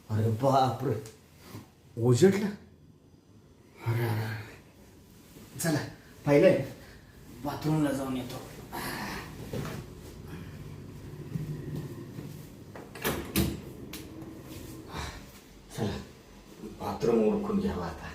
अरे बापरे, ओझटलं. अरे चला पहिले बाथरूमला जाऊन येतो. चला बाथरूम ओळखून घ्यावा आता.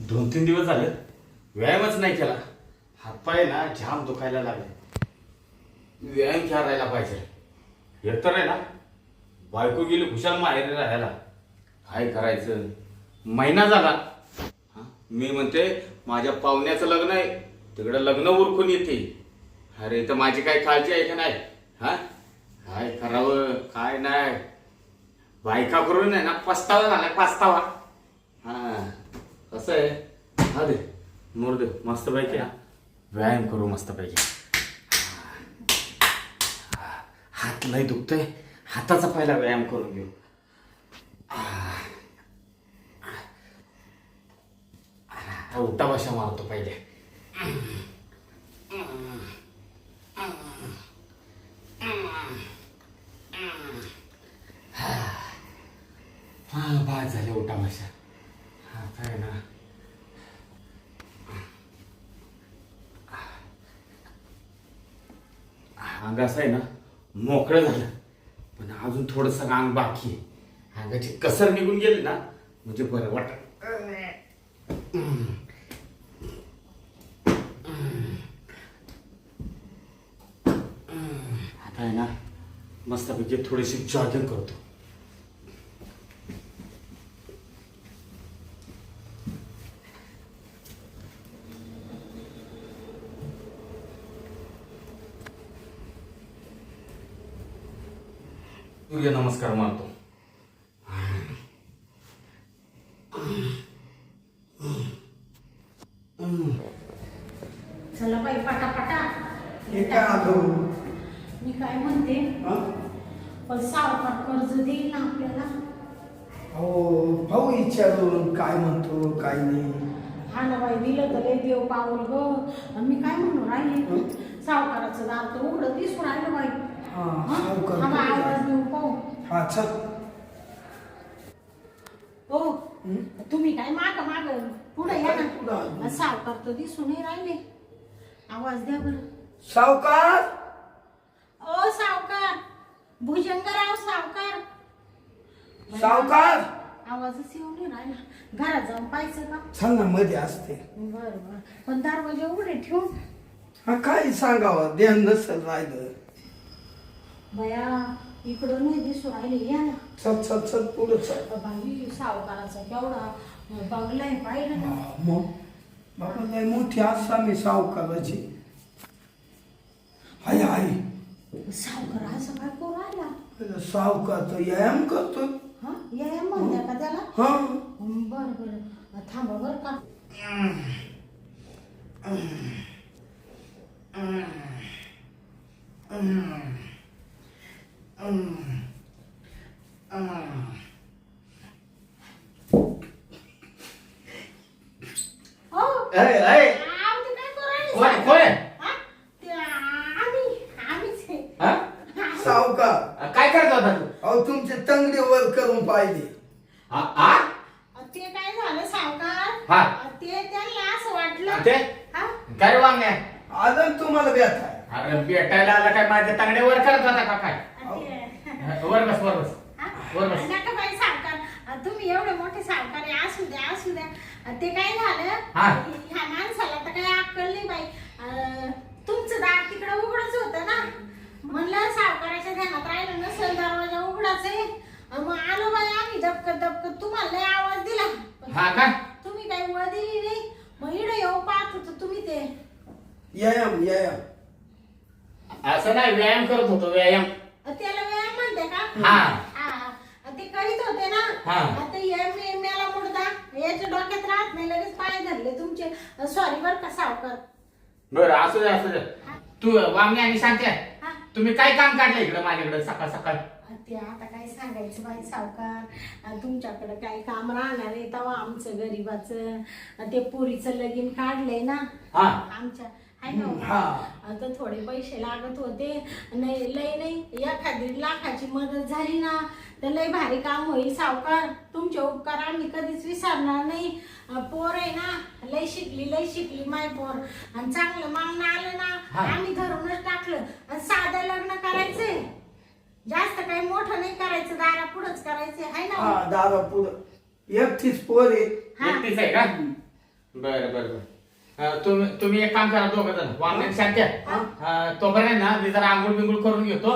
दोन तीन दिवस झाले व्यायामच नाही केला. हातपाय ना जाम दुखायला लागले. व्यायाम करायला पाहिजे. एकतर आहे ना बायको गेली खुशाल माहेरी राहायला. काय करायचं, महिना झाला. मी म्हणते माझ्या पाहुण्याचं लग्न आहे, तिकडं लग्न उरकून येते. अरे तर माझी काय काळजी आहे का नाही? हा काय करावं काय नाही. बायका करून आहे ना पस्तावा झाला, पस्तावा. हा कसं आहे, हा दे मोर दे मस्त पैकी. व्यायाम करू मस्त पैकी. हात लय दुखतोय, हाताचा पहिला व्यायाम करून घेऊ. उठा बशा मारतो पहिले. हा बाद झाले उठा बशा. आता आहे ना अंग असं आहे ना मोकळं झालं, पण अजून थोडस अंग बाकी आहे. अंगाची कसर निघून गेली ना म्हणजे बरं वाटत. आता आहे ना मस्तपैकी थोडीशी जॉगिंग करतो. सूर्य नमस्कार मारतो. चला बाई पटापटा. मी काय म्हणते, पण सावकार कर्ज देईल ना आपल्याला? हो भाऊ विचारून काय म्हणतो काय नाही. हा ना बाई, दिलं तर लय देव पावल ग. मी काय म्हणून राहिले, सावकाराचं दार तर उघडं दिसून राहिलं बाई. आवाज देऊ पाहू. हा चल. हो तुम्ही काय माग माग पुढे या ना. सावकार तर दिसून नाही राहिले. आवाज द्या बरं. सावकार. ओ सावकार, भुजंगराव सावकार. सावकार आवाजच येऊ नाही राहिला. घरात जाऊन पाहायचं का? सांग ना मध्ये असते. बर बर, पण दरवाजे उघडे ठेवून. हा काय सांगावं, ध्यान नसेल राहिलं. बया इकडं नाही दिसू राहिले. या ना. चल चल चल पुढे चल. बाई सावकाराचा केवढा बंगलाय पाहिलं ना. मग बाबा लय मोठी आसामी सावकाराची. हाय हाय. सावकार असं काय करू राहिला? सावकार तर व्यायाम करतो. हा व्यायाम म्हणत्या का त्याला? हा बर बर, थांबा बर का. सावकार काय करत होता तू? अहो तुमचे तंगडे वर करून पाहिले. ते काय झालं सावकार, हा ते त्यांना असं वाटलं. ते हा? काय वांग आहे? आदम तुम्हाला व्यथा आहे. अरे भेटायला आला काय माझ्या तांगड्या वर करत होता का काय? वर बस वर बस वर बस. नका बाई सावकार, तुम्ही एवढे मोठे सावकार आहे, असू द्या असू द्या. ते काय झालं, हा. ह्या माणसाला तर काही अक्कल नाही बाई. तुमचं दार तिकडे उघडच होतं ना. म्हणलं सावकाराच्या ध्यानात राहिलं नसेल, दरवाजा उघडाच आहे. मग आलो बाई आम्ही दबकत दबकत, तुम्हाला लय आवाज दिला. हा का? तुम्ही काही वळ दिली नाही. मग इकडे येऊ पाहत होतो तुम्ही ते. व्यायाम व्यायाम. असं नाही, व्यायाम करत होतो. व्यायाम त्याला व्यायाम म्हणते का? हा. ते करीत होते ना. हा. आता मला होता याच्या डोक्यात राहत नाही लगेच पाय धरले तुमचे सॉरी बर का सावकार बरं असू दे असू दे. तू वामने आणि शांती हा. तुम्ही काय काम काढलं इकडे माझ्याकडे सकाळ सकाळ? ते आता काय सांगायचं बाई सावकार तुमच्याकडे काय काम राहणार आहे तेव्हा आमचं गरीबाचं ते पोरीचं लगीन काढलंय ना हा. आमच्या आहे ना हा. आता थोडे पैसे लागत होते नाही लय नाही 1.5 लाखाची मदत झाली ना तर लय भारी काम होईल सावकार तुमचे उपकार आम्ही कधीच विसरणार नाही पोर आहे ना लय शिकली माय पोर आणि चांगलं मागणं आलं ना हा. आम्ही धरूनच टाकलं आणि साधं लग्न करायचंय जास्त काही मोठं नाही करायचं दारा पुढंच करायचं आहे ना हा दादा पुढं एकटीच पोर आहे. हा. एकटीच आहे का? बरं बरं बरं. तुम्ही एक काम करा दोघं जण वामने आणि शांती तोपर्यंत ना मी जरा आंघोळ बिंगोळ करून घेतो.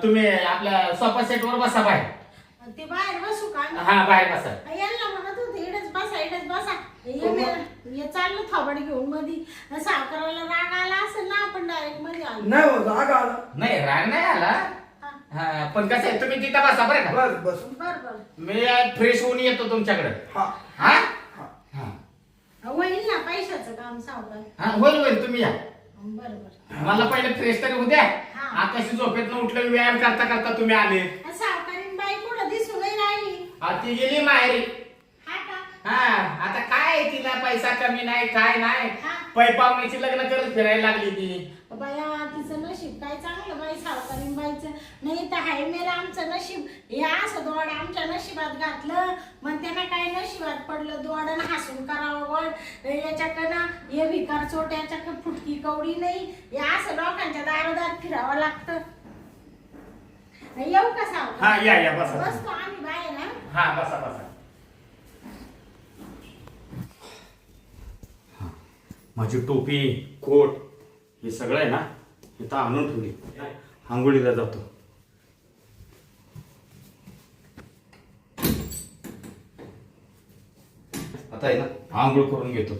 तुम्ही आपल्या सोफा सेट वर बसा बाहेर. ते बाहेर बसू का हा बाहेर बसा. यांना म्हणत होते इडच बसा हे चाललं थोबड घेऊन मधी सावकाराला राग आला असेल ना आपण डायरेक्ट मध्ये आलो नाही हो राग आला. नाही राग नाही आला. हा, पण कसं आहे तुम्ही तिथं बसा बरं का? बस बस. बर मी फ्रेश होऊन येतो तुमच्याकडे. हा हा हा. हा होईल ना पैशाचं काम सावकार हा होईल तुम्ही या. बर मला पहिले फ्रेश तरी होऊ द्या. हा. आकाशी झोपेत उठलं व्यायाम करता करता तुम्ही आले. सावकारीन बाई पुढे दिसून नाही राहिली ती गेली माहेरी. हा का हा आता काय तिला पैसा कमी नाही काय नाही. हा. पाहुण्याची लग्न करत फिरायला लागली ती. बाया तिचं नशीब काय चांगलं बाई सावकारीन बाईचं नाही तर हाय मेरा आमचं नशीब हे असं दोड आमच्या नशिबात घातलं मग त्यांना काय नशिबात पडलं दोडन हसून करावं वड याच्याकडं हे भिकार चोट याच्याकडं फुटकी कवडी नाही हे असं लोकांच्या दारोदार फिरावं लागतं येऊ का सावकार हा या बसा. बसतो आम्ही बाहेर ना हा बसा बसा. माझी टोपी कोट हे सगळं आहे ना इथं आणून ठेवली. आंघोळीला जातो. आता आहे ना आंघोळ करून घेतो.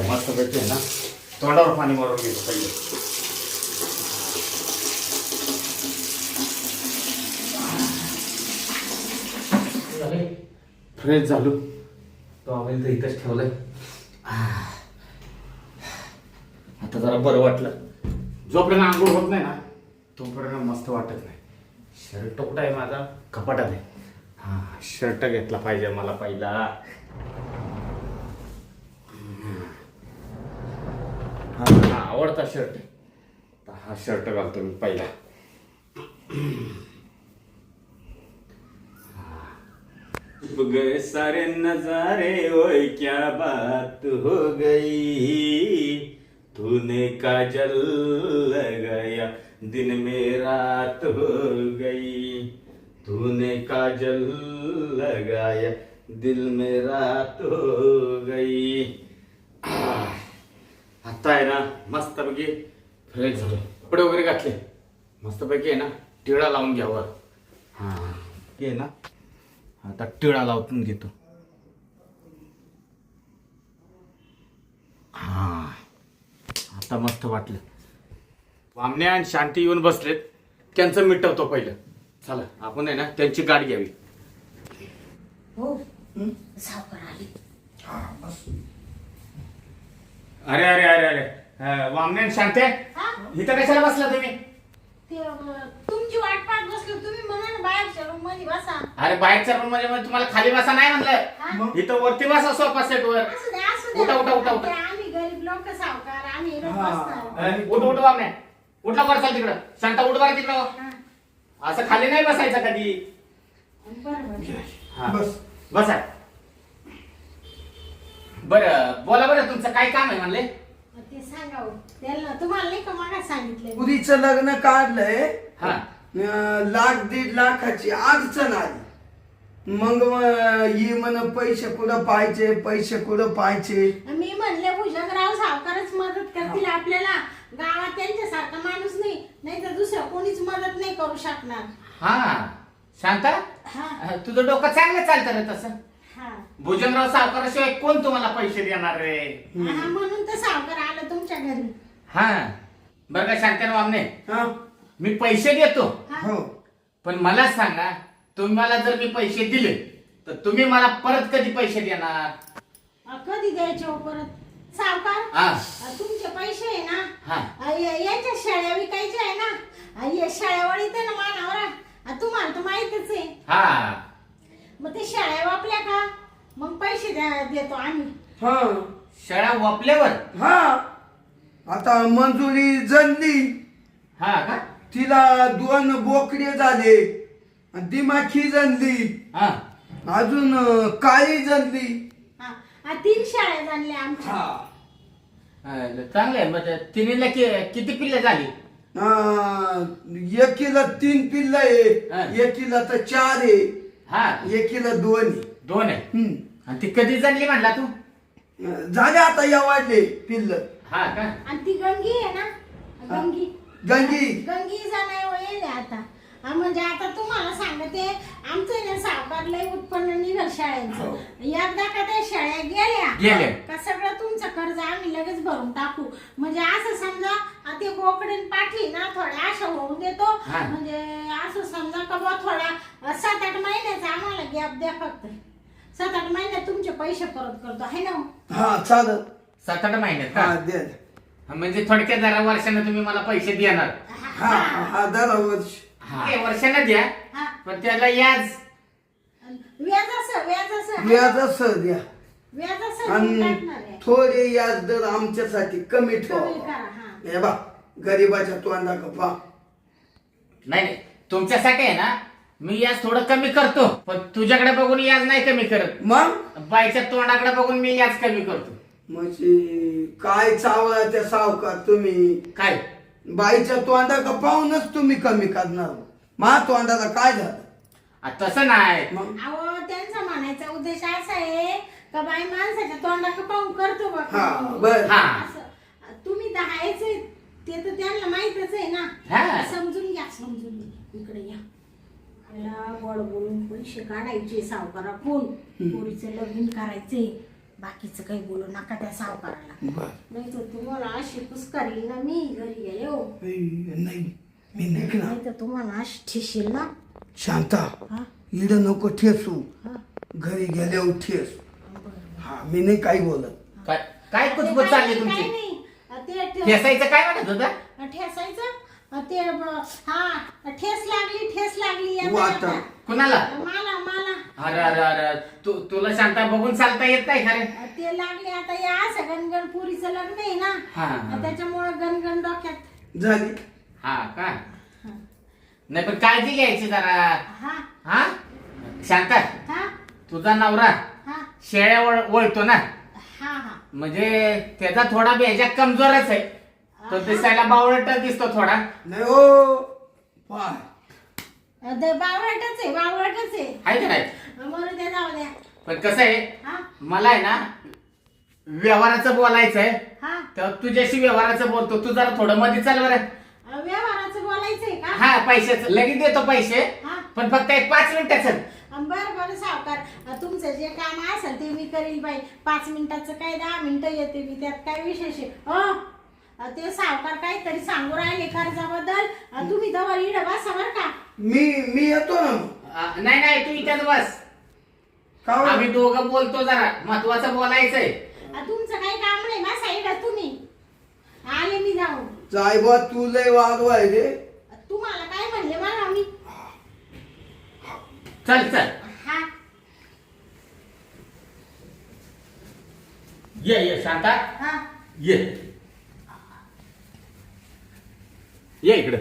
मस्त पैकी आहे ना तोंडावर पाणी मारून घेतो पहिले. फ्रेश झालो. तो आम्ही तर इथंच ठेवलंय. आता जरा बरं वाटलं. जोपर्यंत आंघोळ होत नाही ना तोपर्यंत मस्त वाटत नाही. शर्ट कुठं आहे माझा? कपाटात आहे. हा शर्ट घेतला पाहिजे मला पहिला. हा आवडता शर्ट. हा शर्ट घालतो मी पहिला. गए सारे नजारे ओए क्या बात हो गई तूने काजल लगाया दिन में रात हो गई तूने काजल लगाया दिल में रात हो गई. आता आहे ना मस्त पैकी फ्रेश झालो. कपडे वगैरे घातले मस्त पैकी आहे ना टिळा लावून घ्यावं. हा हे ना आता टिळा लावून घेतो. हा आता मस्त वाटलं. वामने आणि शांती येऊन बसलेत. त्यांचं मिटवतो पहिलं. चला आपण आहे ना त्यांची गाडी घ्यावी. हो सावकार आली हा बस. अरे अरे अरे अरे वामने आणि शांती हा इथं कशाला बसला तुम्ही? ते तुमची वाट पाहत बसलो तुम्ही म्हणा ना बाहेरच्या रूम मध्ये बसा अरे बाहेरच्या रूम मध्ये तुम्हाला खाली बसा नाही हा? म्हणलं. इथं वरती बसा सोफा सेट वर. असू दे उठा, उठा, उठा, उठा. ते आम्ही गरीब लोक सावकार आम्ही इकडे हा. बसणार उठ उठ वामने. उठला करसाल तिकडं. शांता उठ बरं तिकडं. हा. असं खाली नाही बसायचं कधी. बरोबर हा. बस. बसा. बरं बोला बरं तुमचं काय काम आहे म्हणले? ते सांगावं त्याला तुम्हाला नाही का मागा सांगितलं पुरीचं लग्न काढलंय. हा 1-1.5 लाखाची अडचण आली. मग ही म्हण पैसे कुठं पाहिजे. मी म्हणले भुजंगराव सावकारच मदत करतील आपल्याला गावात त्यांच्यासारखा माणूस नाही तर दुसरं कोणीच मदत नाही करू शकणार. हा शांता हा तुझं डोकं चांगलं चालतं रे तसं. हा भुजंगराव सावकाराशिवाय कोण तुम्हाला पैसे देणार रे? हा, म्हणून तर सावकार आलं तुमच्या घरी. हा बरं का शांताराव वामने हा मी पैसे देतो हा. हो पण मला सांगा तुम्हाला जर मी पैसे दिले तर तुम्ही मला परत कधी पैसे देणार? कधी द्यायचे हो परत सावकार? हा. तुमचे पैसे आहे ना, हा. याच्या शेळ्या विकायच्या आहे ना, या शेळ्या वळीत आहे ना मानावर, तुम्हाला तर माहितच आहे. हा. मग ते शेळ्या वापल्या का मग पैसे देतो आम्ही. हा शेळ्या वापल्यावर? हा आता मंजुरी जनली, हा का? तिला 2 बोकडे झाले, दिमाखी जनली, हा. अजून काळी जनली. हा, 3 शेळ्या झाल्या आमच्या. चांगलं आहे. मग तिन्हीला किती पिल्ले झाली? एकीला 3 पिल्ल आहे, हा. एकीला तर 4 आहे, हा. एकीला 2 आहे. 2 आहे. आणि ती कधी जणली म्हणला तू? झाले आता या वाढले पिल्ल. हा का? आणि ती गंगी आहे ना, गंगी गंगी गंगी जाणार येईल आता. म्हणजे आता तुम्हाला सांगते, आमचं ना सावकार लय उत्पन्न निघल शाळेचं. एकदा का त्या शाळा गेल्या का सगळं तुमचं कर्ज आम्ही लगेच भरून टाकू. म्हणजे असं समजा ते बोकडीन पाठी ना थोड्या अशा होऊन देतो. म्हणजे असं समजा का बा थोड्या 7-8 महिन्याचा आम्हाला गॅप द्या फक्त. 7-8 महिन्यात तुमचे पैसे परत करतो आहे ना. हा चालत. 7-8 महिन्यात हा का? दे. म्हणजे थोडक्यात जरा वर्षानं तुम्ही मला पैसे देणार? हा हा 10 वर्ष. वर्षानं द्या, पण त्याला याज व्याजासह द्या व्याजासह आणि टाकणार आहे. थोडे व्याज दर आमच्यासाठी कमी कमी ठेवा. करा, हा. हे बा गरीबाच्या तोंडा कपा. नाही, तुमच्यासाठी आहे ना मी याज थोडं कमी करतो, पण तुझ्याकडे बघून याज नाही कमी करत. मग बाईच्या तोंडाकडे बघून मी याज कमी करतो. म्हणजे काय चावला त्या सावकार तुम्ही? काय? बाईच्या तोंडा का पाहूनच तुम्ही कमी करणार. मा तोंडाला काय झालं? तसं नाही. मग अहो त्यांचा म्हणायचा उद्देश असा आहे का बाई माणसाच्या तोंडाकडे पाहून करतो बा. हा बर. हा. असं तुम्ही तर आहेच आहे, ते तर त्यांना माहितच आहे हा. ना. समजून घ्या, समजून घ्या. इकडे या. मला गोड बोलून पैसे काढायचे सावकाराकडून, पोरीचं लग्न करायचे. बाकीचं काही बोलू नका त्या सावकाराला, बर. नाही तर तुम्हाला अशी पुस्कारी ना मी घरी गेले हो. नाही मी नाही ना. नाही तर तुम्हाला अशी ठेशील ना. शांता हा इड नको ठेसू, हा घरी गेल्यावर ठेस. बरं. हा मी नाही काही बोलत. काय काय कुचबुच चालली तुमची? काही नाही. ते ठेसायचं काय म्हणत होता? ठेसायचं ठेस लागली हो, आता. कुणाला? मला मला अरे अरे अरे तुला शांता बघून चालता येत नाही खरे? ते लागले आता या असं गणगण पुरीचं लग्न आहे हा. ना, त्याच्यामुळे गणगण डोक्यात झाली. हा का? नाही पण काळजी घ्यायची जरा. हा हा शांता, हा तुझा नवरा हा शेळ्या वळतो ना, हा हा म्हणजे त्याचा थोडा बेजा कमजोरच आहे. तो दिसायला बावळट दिसतो थोडा. नाही हो पाय. बावळटच आहे आहे का नाही? बरं द्या, जाऊ द्या. पण कसं आहे, हा मला आहे ना व्यवहाराचं बोलायचंय, हा तर तुझ्याशी व्यवहाराचं बोलतो. तू जरा थोडं मध्ये चाल बरं. व्यवहाराचं बोलायचंय का? हा पैशाचं लगेच देतो पैसे, हा पण फक्त 5 मिनिटाचं. बरं सावकार, तुमचं जे काम असेल ते मी करील बाई. 5 मिनिटाचं काय 10 मिनिटं येते मी, त्यात काय विशेष आहे. ते सावकार काहीतरी सांगू राहिले कर्जाबद्दल. तुम्ही दवर इड बसा बरं का. मी येतो ना. नाही नाही, तू इथेच बस. का हो? आम्ही दोघं बोलतो, जरा महत्वाचं बोलायचंय. तुमचं काही काम नाही बसा इड, तुम्ही आले मी जाऊन. जाय बा तू लय वागवाय रे. तुम्हाला काय म्हणले मला मी? चल चल हा ये शांता, हा ये इकडं.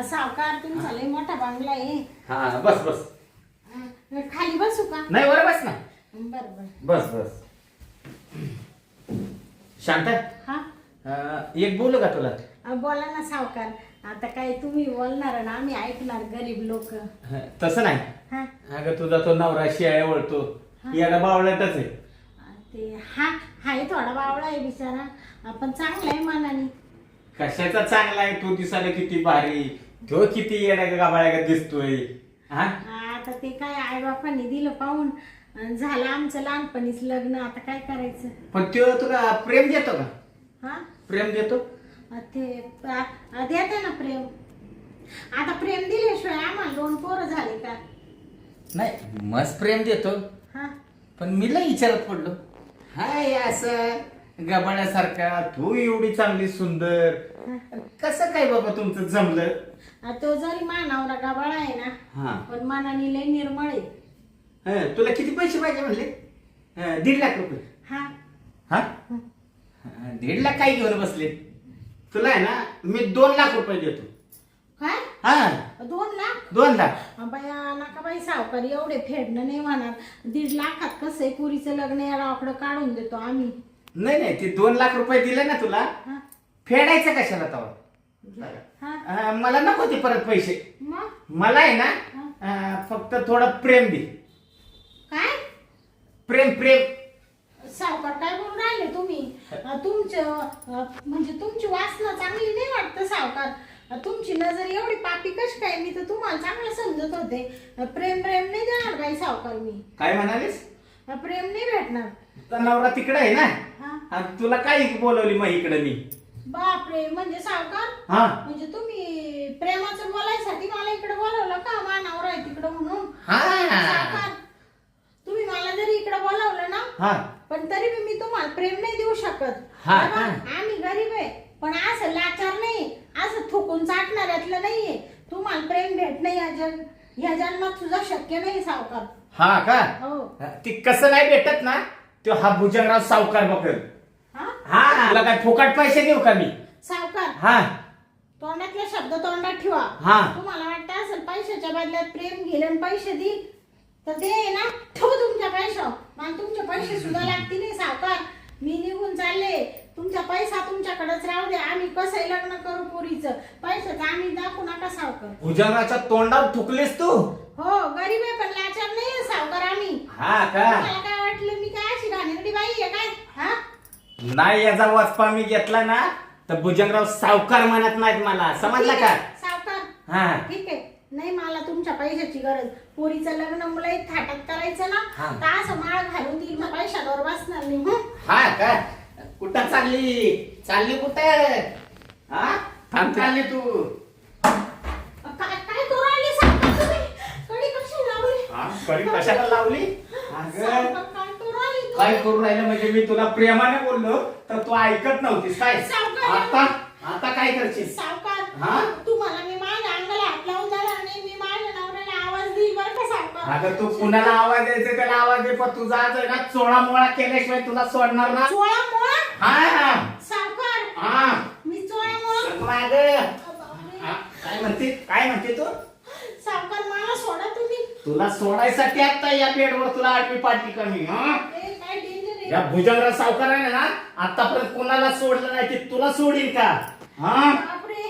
सावकार तुमचा लय मोठा बंगला आहे. हा बस बस. खाली बसू का? नाही वर बस ना. बरं बरं. बस बस. शांता, हा एक बोलू का तुला? बोला ना सावकार. आता काय तुम्ही बोलणार ना आम्ही ऐकणार, गरीब लोक. तसं नाही. हा अगं तुझा तो नवरा शेळ्या वळतो, याला बावळटच आहे. ते हाय थोडा बावळा आहे बिचारा, पण चांगला आहे मनाने. कशाचा चांगला आहे? तू दिसायला किती भारी, तो किती येड्या गाबाळ्या दिसतोय. हा आता ते काय आई बापांनी दिलं पाहून झालं आमचं लहानपणीच लग्न. आता काय करायचं? पण तो तुला प्रेम देतो का? हा प्रेम देतो? ते देते ना प्रेम. आता प्रेम दिल्याशिवाय आम्हाला 2 पोरं झाले का? नाही मस्त प्रेम देतो, हा पण मी लय विचारत पडलो. हाय असं गबाड्यासारखा तू एवढी चांगली सुंदर, कसं काय बाबा तुमचं जमलं? तो जरी मानावरा गाबाळा आहे हा. ना, पण मनाने लय निर्मळ आहे. तुला किती पैसे पाहिजे म्हणले? 1.5 लाख रुपये. हा हा 1.5 लाख काय घेऊन बसले? तुला आहे ना मी 2 लाख रुपये देतो. काय? हा 2 लाख? 2 लाख. बाया नका बाई, सावकारी एवढे फेडणं नाही म्हणणार. 1.5 लाखात कसं आहे, पुरीचं लग्न या गावाकडं काढून देतो आम्ही. नाही ते 2 लाख रुपये दिले ना तुला, हा फेडायचं कशाला तवा? हा मला नको ते परत पैसे. मग मला आहे ना फक्त थोडं प्रेम दे. काय? प्रेम. सावकार काय बोलून राहिले तुम्ही? तुमचं म्हणजे तुमची वासना चांगली नाही वाटतं सावकार. तुमची नजर एवढी पापी कशी काय? मी तर तुम्हाला चांगलं समजत होते. प्रेम नाही देणार बाई सावकार मी. काय म्हणालीस? प्रेम नाही भेटणार. तर नवरा तिकडे आहे ना, हा आणि तुला काय बोलवली मग इकडे मी? बापरे, म्हणजे सावकार हा म्हणजे तुम्ही प्रेमाचं बोलायसाठी मला इकडे बोलवलं का? मानावर आहे तिकडं म्हणून. हा. सावकार तुम्ही मला जरी इकडे बोलवलं ना, हा पण तरी मी तुम्हाला प्रेम नाही देऊ शकत. हा, बाबा, हा. आम्ही गरीब आहे, पण असं लाचार नाही, असं थुकून चाटणाऱ्यातलं नाहीये. तुम्हाला प्रेम भेटणं या जन्मात सुद्धा शक्य नाही सावकार. हा का? हो. ती कसं नाही भेटत ना, तो हा भुजंगराव सावकार बघेल. हा हा तुला काय फुकट पैसे देऊ का मी? सावकार हा तोंडातले शब्द तोंडात ठेवा. हा. तुम्हाला वाटतं असेल पैशाच्या बदल्यात प्रेम घेईल आणि पैसे देईल, तर ते आहे ना ठेवू तुमच्या पैशावर. मला तुमचे पैसे सुद्धा लागतील नाही सावकार. मी निघून चालले. तुमचा पैसा तुमच्याकडेच राहू दे. आम्ही कसं लग्न करू पोरीचं? पैशाचं आम्ही दाखवू नका सावकार. भुजंगाच्या तोंडावर थुकलीस तू? हो गरीब आहे, पण लाचार नाही सावकार आम्ही. हा का? मला काय वाटलं मी काय अशी घाणेरडी बाई आहे काय? हा नाही याचा वचपा मी घेतला ना, तर भुजंगराव सावकार म्हणत नाहीत मला, समजलं का? सावकार हा ठीक आहे. नाही मला तुमच्या पैशाची गरज. पोरीचं लग्न मुलं थाटात करायचं ना, हा. तर असं माळ घालून देईल, मग पैशावर बसणार नाही. हं? हा का? कुठं चालली कुठं? हा थांब चालली तू? काय काय करू राहिले सावकार तुम्ही? कडी कशी लावली? हा कडी कशाला लावली? अगं सावकार, काय करू राहिले तुम्ही? काय करू राहिलं म्हणजे मी तुला प्रेमाने बोललो तर तू ऐकत नव्हतीस काय? सावकार. आता काय करशील? सावकार हा? तुम्हाला मी माझ्या अंगाला हात लावून जाणार नाही. मी माझ्या नवऱ्याला आवाज देईल बरं का सावकार. अगं तू कुणाला आवाज द्यायचा त्याला आवाज दे, पण तुझा आज आहे ना चोळा मोळा केल्याशिवाय तुला सोडणार ना. चोळा मोळा? हा सावकार हा मी चोळा मोळा? मागं. बापरे. हा, काय म्हणते तू? सावकार मला सोडा तुम्ही. तुला सोडायसाठी आता या बेडवर तुला आठवी पाटली कमी. हा ए, काय डेंजर आहे. या भुजंगराव सावकाराने ना आतापर्यंत कोणाला सोडलं नाही, ते तुला सोडील का? हा बापरे.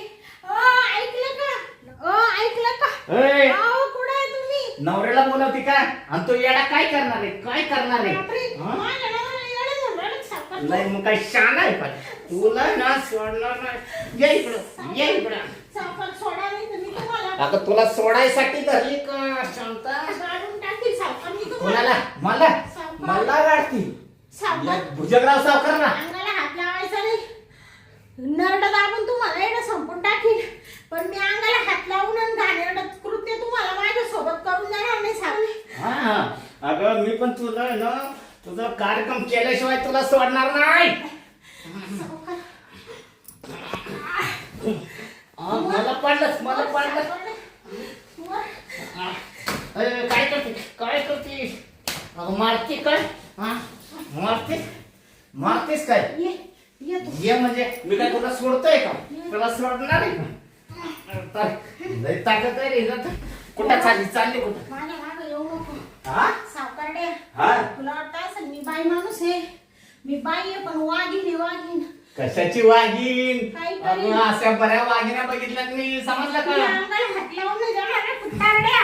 ऐकलं का? ऐकलं का? ए, अहो, कुठे आहे तुम्ही? नवऱ्याला बोलवती का? आणि तो येडा काय करणार आहे? काय करणार आहे? बापरे, हा? माझ्या नवऱ्याला येडं म्हणून राहिलं सावकार. नाही मग काय शान आहे का? तुला ना सोडणार नाही. ये इकडं. सावकार सोडा, नाही तर मी तुम्हाला आता तुला सोडायसाठी धरली का शांता? गाडून टाकील सावकार. मी कोणाला? तुम्हाला मला गाडती सावकार भुजंगराव सावकार ना. अंगाला हात लावायचा नाही. नरड दाबून तुम्हाला एवढं संपून टाकील, पण मी अंगाला हात लावून आणि घाणेरड कृत्य तुम्हाला माझ्या सोबत करून देणार नाही सावकार. हा अगं मी पण तुला ना तुझा कार्यक्रम केल्याशिवाय तुला सोडणार नाही. सावकार. मला पडलं. वर. काय करते? अगं मारते काय? हा मारतेस काय? ये तू. ये म्हणजे मी काय तुला सोडतोय का? तुला सोडणार आहे का? लय ताकद आहे रे. कुठं चालली कुठं? माझ्या मागं येऊ नको. हा सावकारडे, हा तुला वाटतं असेल मी बाई माणूस आहे. मी बाई आहे, पण वाघीण. कशाची वाघीण? काय करीन? अगं, अशा बऱ्या वाघिण्या बघितल्यात मी, समजलं तुला का? अंगाला हात लावून नाही जाणार रे कुत्तारड्या.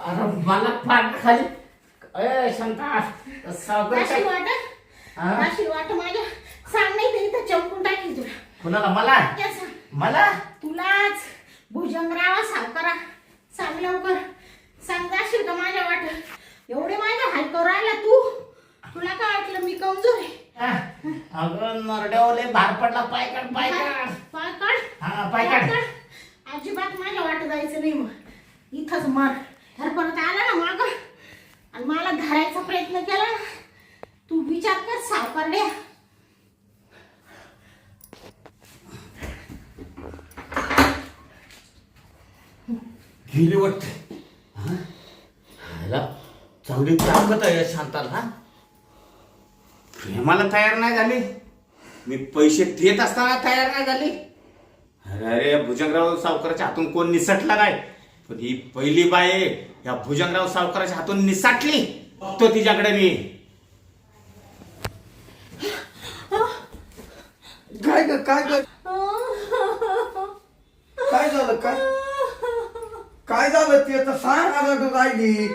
अरे मला पाठ खाली. शांता राशील वाटत? हा? राशील वाटत माझ्या. सांग नाही तर इथं चमकून टाकील तुला. कुणाला? मला क्या सांग? मला तुलाच भुजंगरावा सावकारा. सांग लवकर. सांग जाशील का माझ्या वाटत? एवढे माझ्या हात करू राहिला तू. तुला काय वाटलं मी कमजोर आहे? हा. अगं नरड्यावले भार पडला, पाय काढ, पाय काढ. पाय काढ. हा, पाय काढ. अजिबात माझ्या वाट जायचं नाही. मग इथंच मर. तर परत आला ना माग आणि मला धरायचा प्रयत्न केला ना, तू विचार कर सावकारड्या. गेली वाटते. ह्याला चांगली ताकद आहे या शांताला. हा प्रेमाला तयार नाही झाली, मी पैसे देत असताना तयार नाही झाली. अरे भुजंगराव सावकाराच्या हातून कोण निसटला नाही, पण ही पहिली बाय आहे या भुजंगराव सावकाराच्या हातून निसटली. बघतो तिच्याकडे मी. काय ग काय ग काय झालं काय झालं ते तर सांग. आता तू राहिली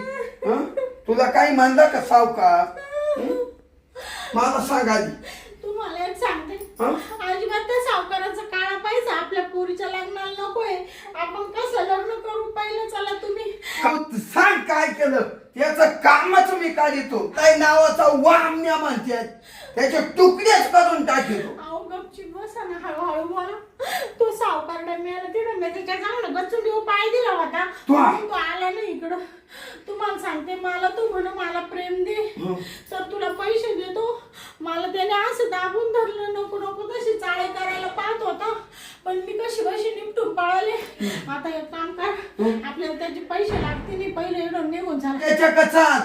तुला काही म्हणलं का सावकार? मला सांग आधी. तुम्हाला एक सांगते, अजिबात त्या सावकाराचा काळा पैसा आपल्या पोरीच्या लग्नाला नकोय. आपण कसं लग्न करू पहिलं चला तुम्ही. सांग काय केलं त्याचं कामच मी काढितो. काय नावाचा वामण्या म्हणतात, त्याचे तुकडेच करून टाकतो. अहो गपची बसा ना, हळूहळू बोला. तो सावकारडा मिळाला तिथं, मी त्याच्या चांगलं गच्चून देऊ पाय दिला होता, तो आला नाही इकडं. तुम्हाला सांगते, मला तू म्हण मला प्रेम दे तर तुला पैसे देतो. मला त्याने असं दाबून धरलं, नको नको तशी चाळे करायला पाहत होता, पण मी कशी कशी निपटून पळाले. आता एक काम कर, आपल्याला त्याचे पैसे लागते नाही, पहिले एवढं निघून झालं. त्याच्या कचात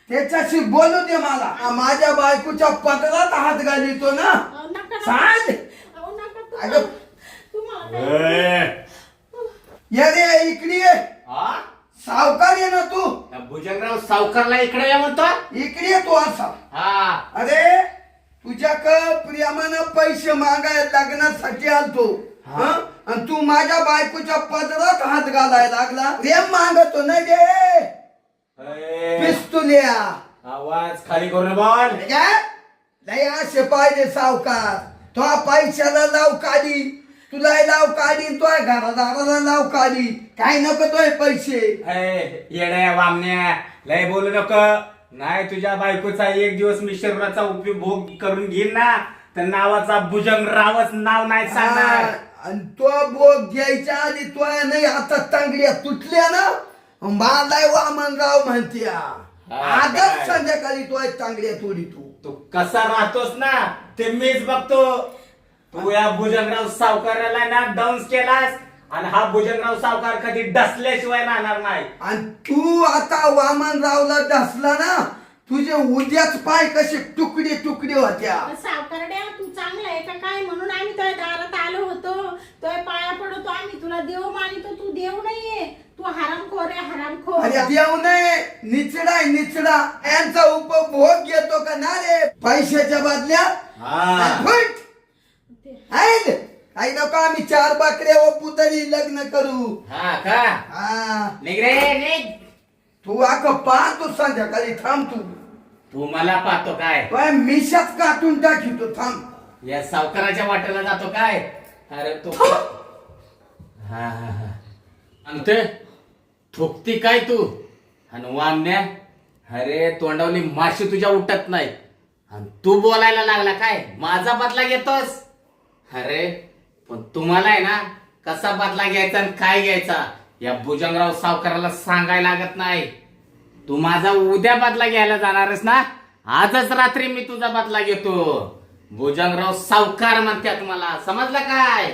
त्याच्याशी बोलू दे मला. माझ्या बायकोच्या पदरात हात घालितो ना. नका सांग. नका तुम्हाला ये रे इकडे ये. सावकार ये ना तू. भुजंगराव सावकारला इकडे या म्हणतो. इकडे ये तू असा. अरे तुझ्याक प्रियामानं पैसे मागायला लग्नासाठी आलतो, आणि तू माझ्या बायकोच्या पदरात हात घालायला लागला. प्रेम मागतो नाही रे पिस्तुल्या. आवाज खाली करून बोल. नाही असे पाहिजे सावकार. तो पैशाला लाव काढी, तुला लाव काढी, तो घरादाराला लाव काढी. काय नको तोय पैसे. येड्या वामण्या लय बोलू नको. नाही तुझ्या बायकोचा एक दिवस मी शरीराचा उपभोग करून घेईन ना, तर नावाचा भुजंगरावच नाव नाही सांगणार. आणि तो बोग घ्यायच्या आधी तो नाही आता तांगड्या तुटल्या ना, बालाय वामनराव म्हणत्या. आजच संध्याकाळी तो तांगड्या तोडी. तू कसा राहतोस ना ते मीच बघतो. तू या भुजंगराव सावकाराला ना डाऊन्स केलास, आणि हा भुजंगराव सावकार कधी डसल्याशिवाय राहणार नाही. आणि तू आता वामनरावला डसला ना, तुझे उद्याच पाय कसे तुकडे तुकडे होत्या. सावकारड्या तू चांगला आहे का काय म्हणून आम्ही तुझ्या दारात आलो होतो, तुझ्या पाया पडतो आम्ही, तुला देव मानितो. तू देव नाहीये, तू हरामखोर आहे, हरामखोर. अरे देव नाही, निचडा आहे निचडा. यांचा उपभोग घेतो का ना रे पैशाच्या बदल्यात. काही नको आम्ही 4 बकऱ्या ओपू तरी लग्न करू. निघ रे निघ. तू पाहतो संध्याकाळी. थांब तू मला पाहतो काय मिशाच काटून टाकीतो. थांब. या सावकाराच्या वाटेला जातो काय. अरे तो अंते ठोकती काय तू. आणि वामण्या, अरे तोंडावली माशी तुझ्या उठत नाही, आणि तू बोलायला लागला काय माझा बदला घेतोस. अरे पण तुम्हाला आहे ना कसा बदला घ्यायचा आणि काय घ्यायचा या भुजंगराव सावकाराला सांगायला लागत नाही. तू माझा उद्या बदला घ्यायला जाणारस ना, आजच रात्री मी तुझा बदला घेतो. भुजंगराव सावकार म्हणतात मला, समजलं काय.